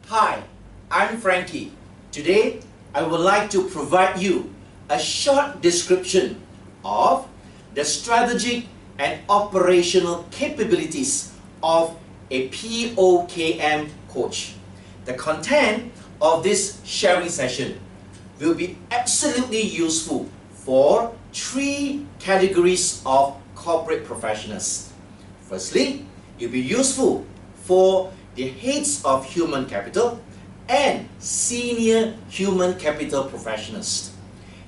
Hi, I'm Frankie. Today, I would like to provide you a short description of the strategic and operational capabilities of a POKM coach. The content of this sharing session will be absolutely useful for three categories of corporate professionals. Firstly, it will be useful for the heads of human capital and senior human capital professionals.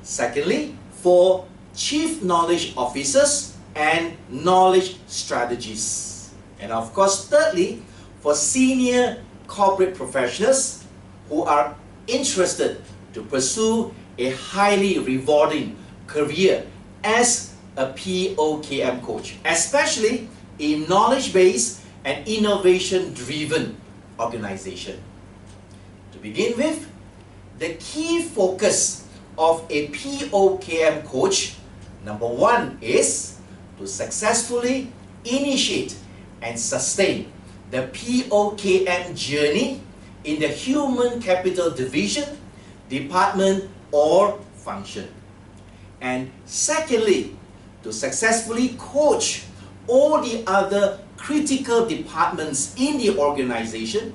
Secondly, for chief knowledge officers and knowledge strategists. And of course, thirdly, for senior corporate professionals who are interested to pursue a highly rewarding career as a POKM coach, especially in knowledge-based and innovation-driven organization. To begin with, the key focus of a POKM coach, number one, is to successfully initiate and sustain the POKM journey in the human capital division, department, or function. And secondly, to successfully coach all the other critical departments in the organization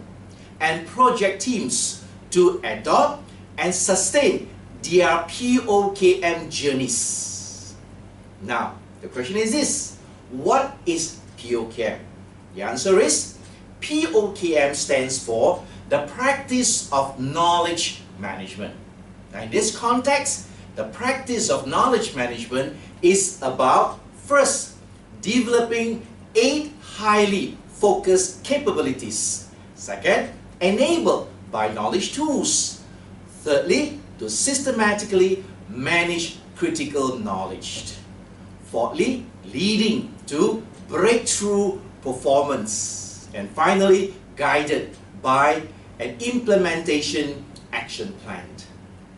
and project teams to adopt and sustain their POKM journeys. Now, the question is this: what is POKM? The answer is POKM stands for the practice of knowledge management. Now, in this context, the practice of knowledge management is about, first, developing 8 highly focused capabilities. Second, enabled by knowledge tools. Thirdly, to systematically manage critical knowledge. Fourthly, leading to breakthrough performance. And finally, guided by an implementation action plan.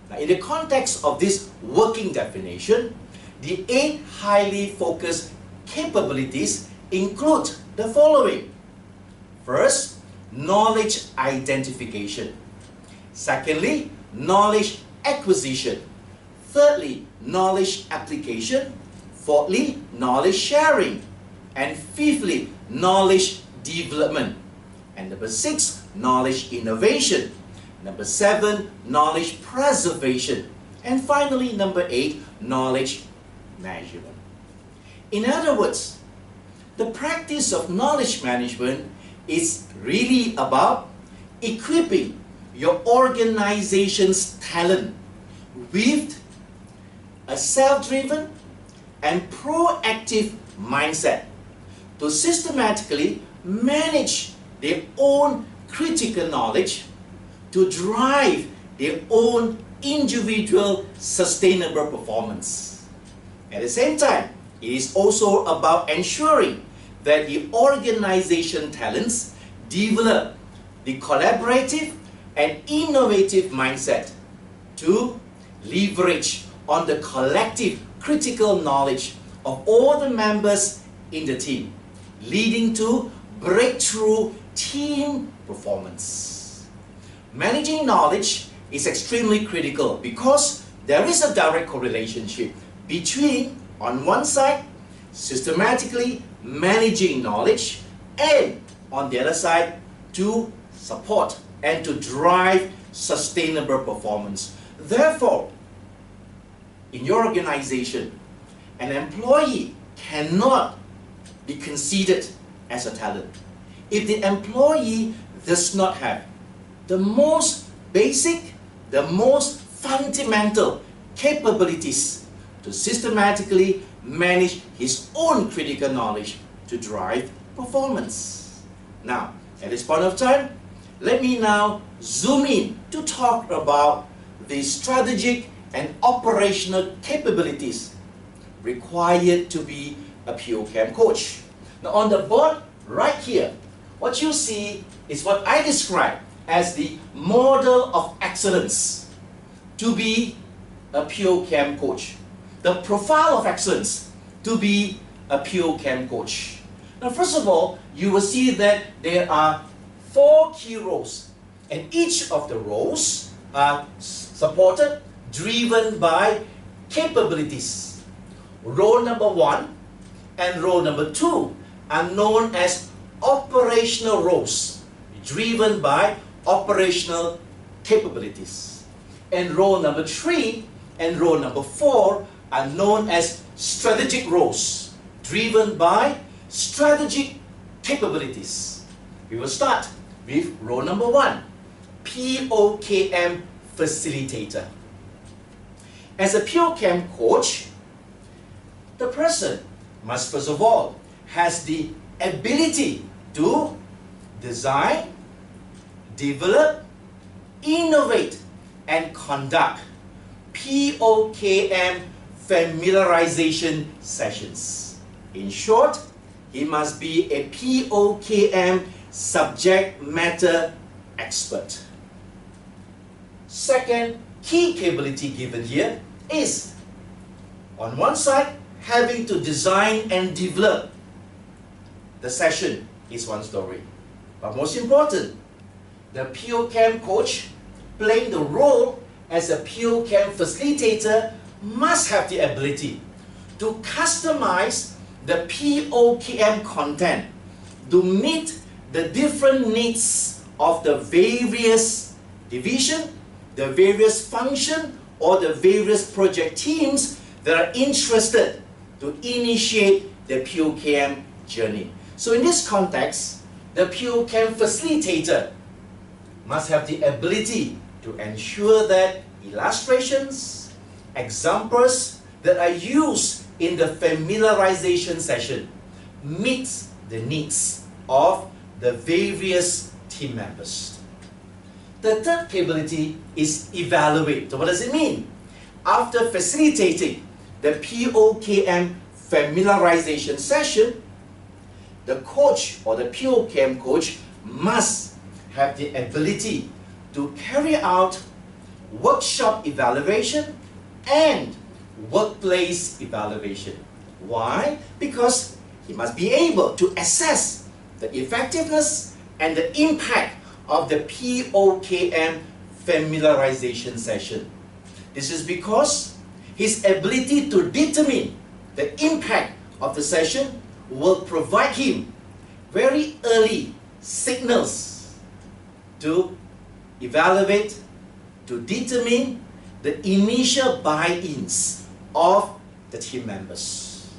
Now, in the context of this working definition, the 8 highly focused capabilities include the following. First, knowledge identification. Secondly, knowledge acquisition. Thirdly, knowledge application. Fourthly, knowledge sharing. And fifthly, knowledge development. And number 6, knowledge innovation. Number 7, knowledge preservation. And finally, number 8, knowledge management. In other words, the practice of knowledge management is really about equipping your organization's talent with a self-driven and proactive mindset to systematically manage their own critical knowledge to drive their own individual sustainable performance. At the same time, it is also about ensuring that the organization talents develop the collaborative and innovative mindset to leverage on the collective critical knowledge of all the members in the team, leading to breakthrough team performance. Managing knowledge is extremely critical because there is a direct correlation between, on one side, systematically managing knowledge, and on the other side, to support and to drive sustainable performance. Therefore, in your organization, an employee cannot be considered as a talent if the employee does not have the most basic, the most fundamental capabilities to systematically manage his own critical knowledge to drive performance. Now, at this point of time, let me now zoom in to talk about the strategic and operational capabilities required to be a POKM coach. Now, on the board right here, what you see is what I describe as the model of excellence to be a POKM coach. The profile of excellence to be a POKM coach. Now, first of all, you will see that there are 4 key roles And each of the roles are supported, driven by capabilities. Role number 1 and role number 2 are known as operational roles, driven by operational capabilities. And role number 3 and role number 4 are known as strategic roles, driven by strategic capabilities. We will start with role number 1, POKM facilitator. As a POKM coach, the person must first of all has the ability to design, develop, innovate, and conduct POKM familiarization sessions. In short, he must be a POKM subject matter expert. Second key capability given here is, on one side, having to design and develop the session is one story. But most important, the POKM coach playing the role as a POKM facilitator must have the ability to customize the POKM content to meet the different needs of the various division, the various function, or the various project teams that are interested to initiate the POKM journey. So in this context, the POKM facilitator must have the ability to ensure that illustrations, examples that are used in the familiarization session meets the needs of the various team members. The third capability is evaluate. So what does it mean? After facilitating the POKM familiarization session, the coach or the POKM coach must have the ability to carry out workshop evaluation and workplace evaluation. Why? Because he must be able to assess the effectiveness and the impact of the POKM familiarization session. This is because his ability to determine the impact of the session will provide him very early signals to evaluate, to determine the initial buy-ins of the team members.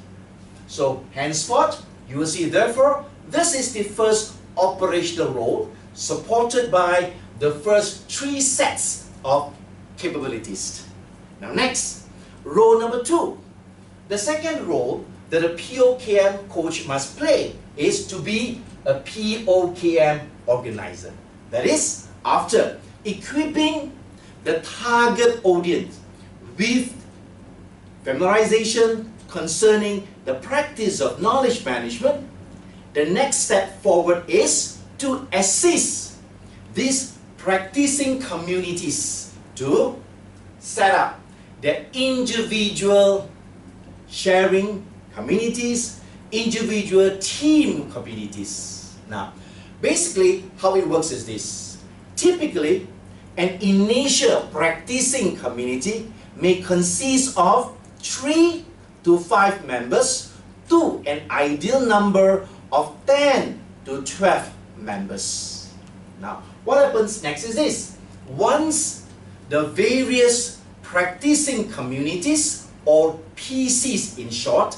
So henceforth, you will see therefore, this is the first operational role supported by the first 3 sets of capabilities. Now next, role number 2. The second role that a POKM coach must play is to be a POKM organizer. That is, after equipping the target audience with familiarization concerning the practice of knowledge management, the next step forward is to assist these practicing communities to set up their individual sharing communities, individual team communities. Now, basically how it works is this. Typically, an initial practicing community may consist of 3 to 5 members to an ideal number of 10 to 12 members. Now, what happens next is this. Once the various practicing communities, or PCs in short,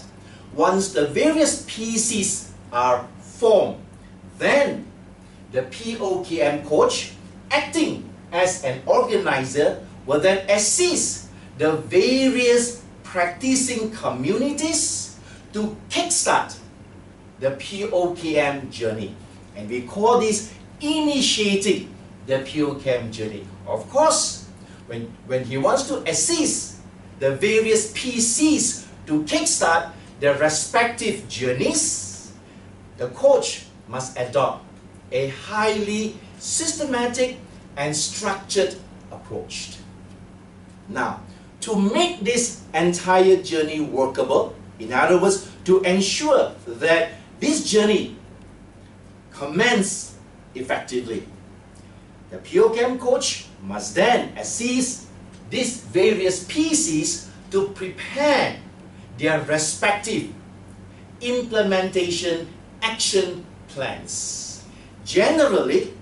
once the various PCs are formed, then the POKM coach, acting as an organizer, will then assist the various practicing communities to kickstart the POKM journey. And we call this initiating the POKM journey. Of course, when he wants to assist the various PCs to kickstart their respective journeys, the coach must adopt a highly systematic and structured approach. Now, to make this entire journey workable, in other words, to ensure that this journey commences effectively, the POKM coach must then assist these various PCs to prepare their respective implementation action plans. Generally,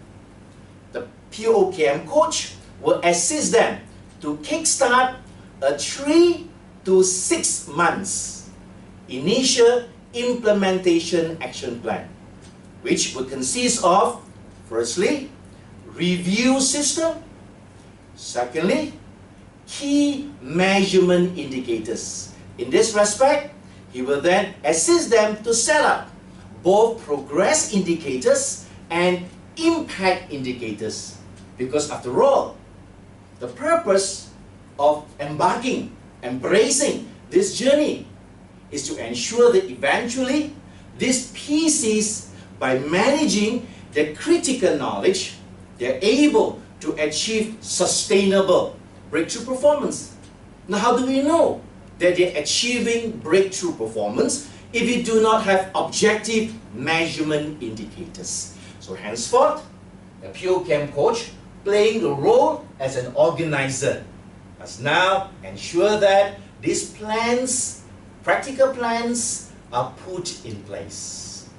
the POKM coach will assist them to kickstart a 3 to 6 months initial implementation action plan, which will consist of, firstly, review system, secondly, key measurement indicators. In this respect, he will then assist them to set up both progress indicators and impact indicators. Because after all, the purpose of embracing this journey is to ensure that eventually these PCs, by managing the critical knowledge, they're able to achieve sustainable breakthrough performance. Now, how do we know that they're achieving breakthrough performance if we do not have objective measurement indicators? So henceforth, the POKM coach, playing the role as an organizer, must now ensure that these plans, practical plans, are put in place.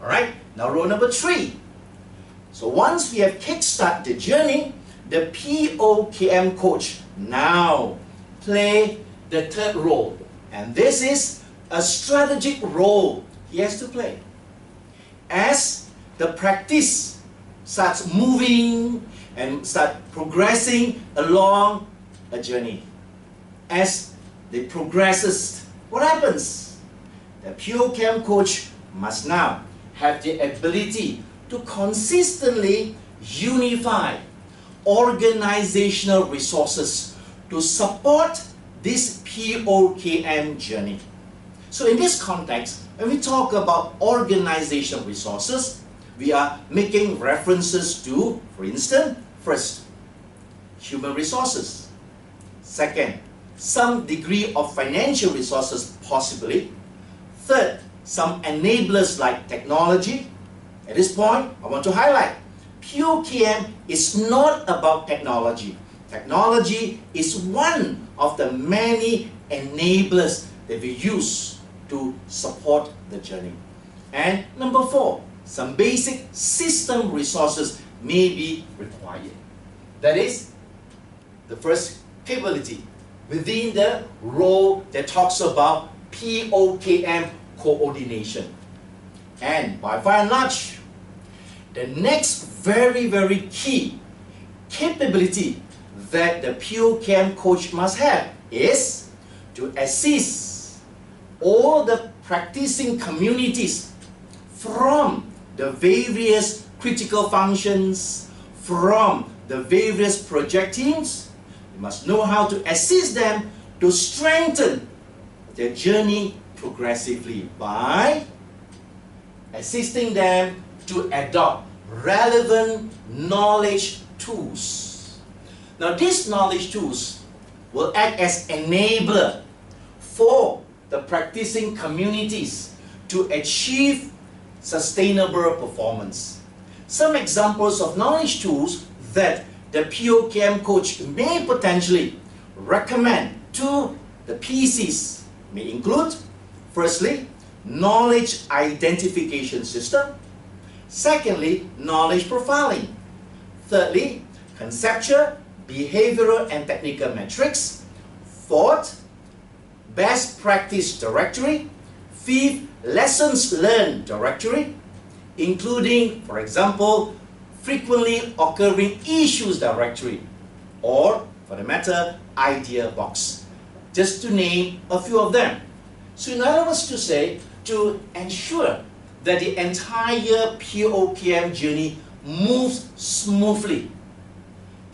Alright, now role number 3. So once we have kickstarted the journey, the POKM coach now play the third role. And this is a strategic role he has to play. As the practice starts moving and start progressing along a journey, as it progresses, what happens? The POKM coach must now have the ability to consistently unify organizational resources to support this POKM journey. So in this context, when we talk about organizational resources, we are making references to, for instance, first, human resources. Second, some degree of financial resources possibly. Third, some enablers like technology. At this point, I want to highlight, POKM is not about technology. Technology is one of the many enablers that we use to support the journey. And number 4, some basic system resources may be required. That is the first capability within the role that talks about POKM coordination. And by far and large, the next very key capability that the POKM coach must have is to assist all the practicing communities from the various critical functions, from the various project teams. You must know how to assist them to strengthen their journey progressively by assisting them to adopt relevant knowledge tools. Now, these knowledge tools will act as enabler for the practicing communities to achieve sustainable performance. Some examples of knowledge tools that the POKM coach may potentially recommend to the PCs may include, firstly, knowledge identification system. Secondly, knowledge profiling. Thirdly, conceptual, behavioral and technical metrics. Fourth, best practice directory. Fifth, lessons learned directory, including, for example, frequently occurring issues directory, or for the matter, idea box, just to name a few of them. So in other words to say, to ensure that the entire POKM journey moves smoothly,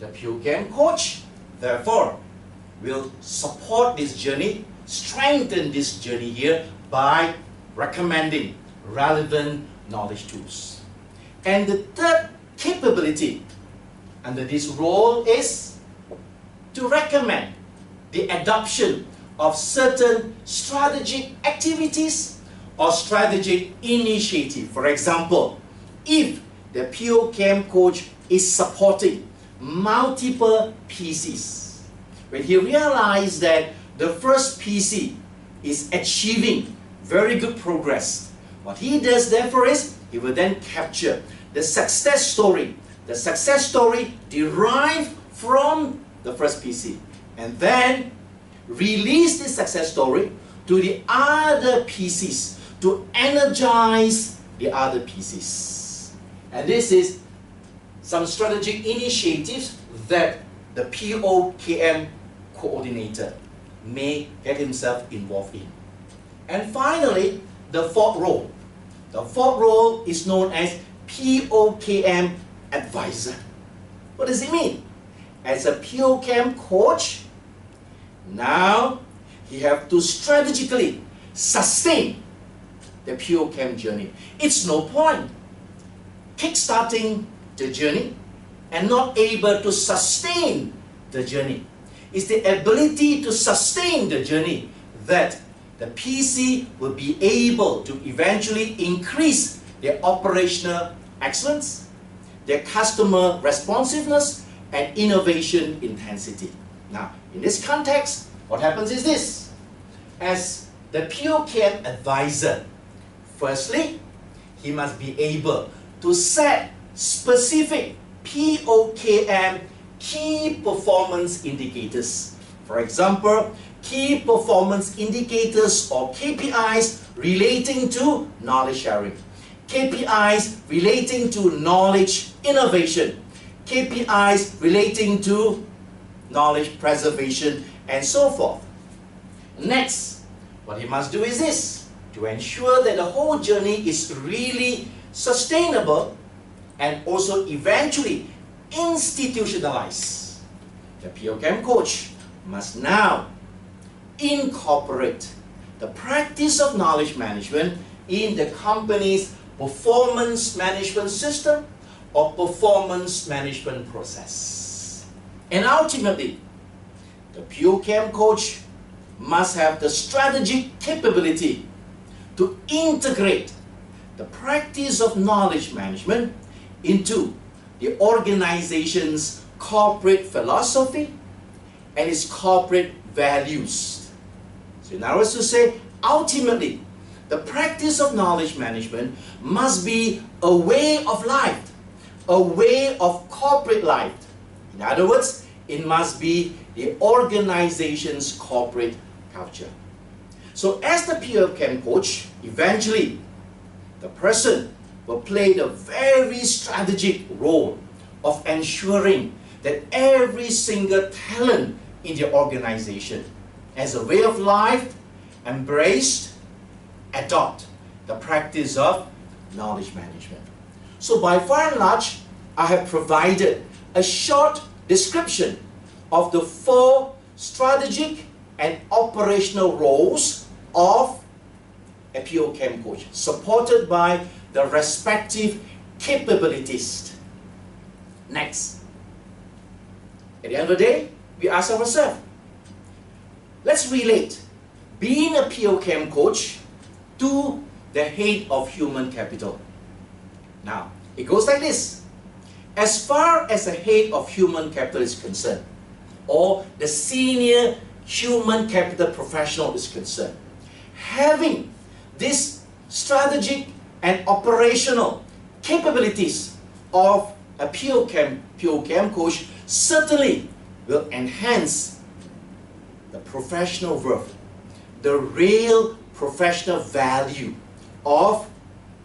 the POKM coach, therefore, will support this journey, strengthen this journey here by recommending relevant knowledge tools. And the third capability under this role is to recommend the adoption of certain strategic activities or strategic initiative. For example, if the POKM coach is supporting multiple PCs. When he realized that the first PC is achieving very good progress, what he does therefore is he will then capture the success story derived from the first PC, and then release this success story to the other PCs to energize the other PCs. And this is some strategic initiatives that the POKM coordinator may get himself involved in. And finally, the fourth role. The fourth role is known as POKM advisor. What does it mean? As a POKM coach, now he have to strategically sustain the POKM journey. It's no point kickstarting the journey and not able to sustain the journey. It's the ability to sustain the journey that the PC will be able to eventually increase their operational excellence, their customer responsiveness, and innovation intensity. Now, in this context, what happens is this. As the POKM advisor, firstly, he must be able to set specific POKM key performance indicators. For example, key performance indicators or KPIs relating to knowledge sharing, KPIs relating to knowledge innovation, KPIs relating to knowledge preservation, and so forth. Next, what he must do is this: to ensure that the whole journey is really sustainable and also eventually institutionalized. The POKM coach must now incorporate the practice of knowledge management in the company's performance management system or performance management process. And ultimately, the POKM coach must have the strategic capability to integrate the practice of knowledge management into the organization's corporate philosophy and its corporate values. So in other words to say, ultimately, the practice of knowledge management must be a way of life, a way of corporate life. In other words, it must be the organization's corporate culture. So as the POKM coach, eventually, the person will play the very strategic role of ensuring that every single talent in the organization, as a way of life, embraced, adopt the practice of knowledge management. So by far and large, I have provided a short description of the 4 strategic and operational roles of a POKM coach, supported by the respective capabilities. Next, at the end of the day, we ask ourselves, let's relate being a POKM coach to the head of human capital. Now, it goes like this. As far as the head of human capital is concerned, or the senior human capital professional is concerned, having this strategic and operational capabilities of a POKM coach certainly will enhance the professional worth, the real professional value of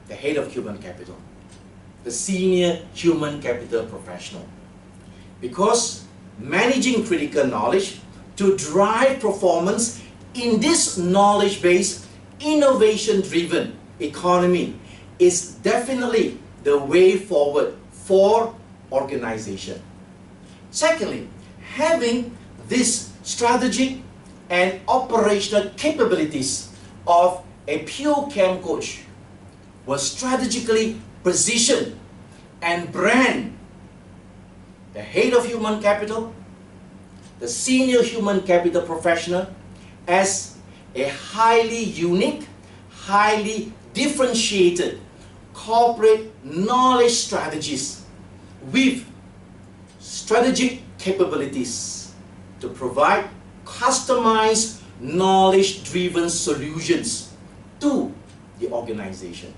the head of human capital, the senior human capital professional. Because managing critical knowledge to drive performance in this knowledge-based, innovation-driven economy is definitely the way forward for organization. Secondly, having this strategic and operational capabilities of a POKM coach will strategically position and brand the head of human capital, the senior human capital professional, as a highly unique, highly differentiated corporate knowledge strategist with strategic capabilities to provide customized, knowledge-driven solutions to the organization.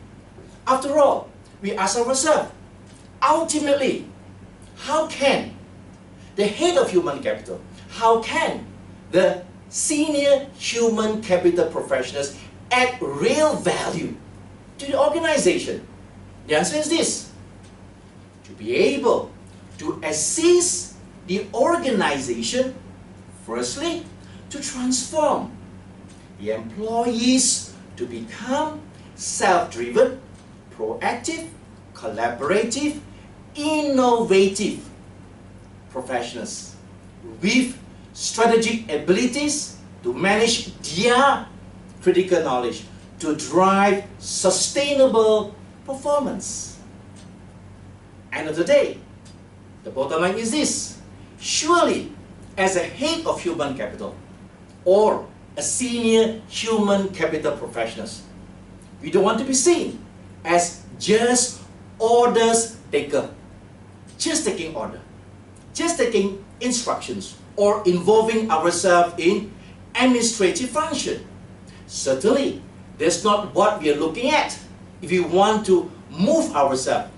After all, we ask ourselves, ultimately, how can the head of human capital, how can the senior human capital professionals add real value to the organization? The answer is this: to be able to assist the organization, firstly, to transform the employees to become self-driven, proactive, collaborative, innovative professionals with strategic abilities to manage their critical knowledge to drive sustainable performance. End of the day, the bottom line is this: surely, as a head of human capital or a senior human capital professionals, we don't want to be seen as just orders taker, just taking order, just taking instructions, or involving ourselves in administrative function. Certainly, that's not what we are looking at if we want to move ourselves,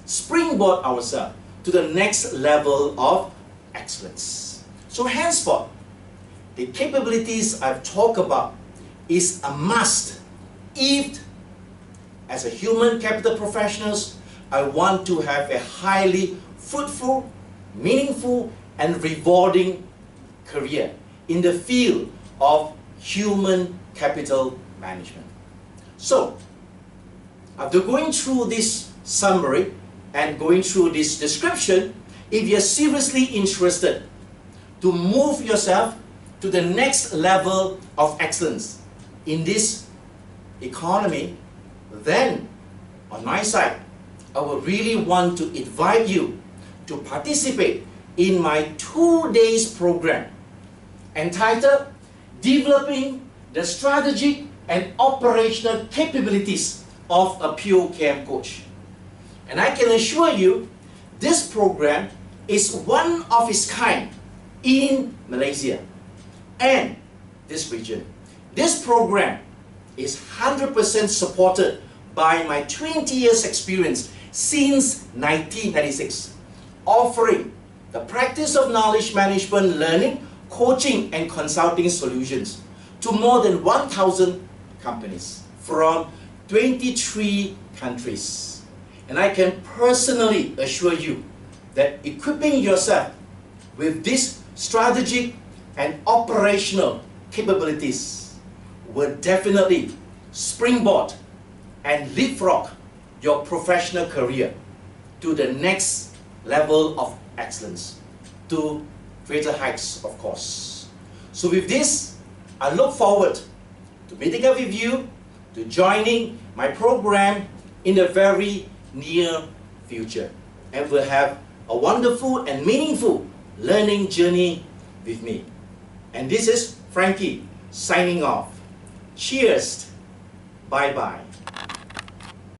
springboard ourselves to the next level of excellence. So henceforth, the capabilities I've talked about is a must if, as a human capital professionals, I want to have a highly fruitful, meaningful, and rewarding career in the field of human capital management. So, after going through this summary and going through this description, if you're seriously interested to move yourself to the next level of excellence in this economy, then on my side, I would really want to invite you to participate in my 2 days program entitled Developing the Strategic and Operational Capabilities of a POKM Coach. And I can assure you, this program is one of its kind in Malaysia and this region. This program is 100% supported by my 20 years experience since 1996, offering the practice of knowledge management, learning, coaching, and consulting solutions to more than 1,000 companies from 23 countries. And I can personally assure you that equipping yourself with these strategic and operational capabilities will definitely springboard and leapfrog your professional career to the next level of excellence, to greater heights, of course. So with this, I look forward to meeting up with you, to joining my program in the very near future. And we'll have a wonderful and meaningful learning journey with me. And this is Frankie signing off. Cheers. Bye-bye.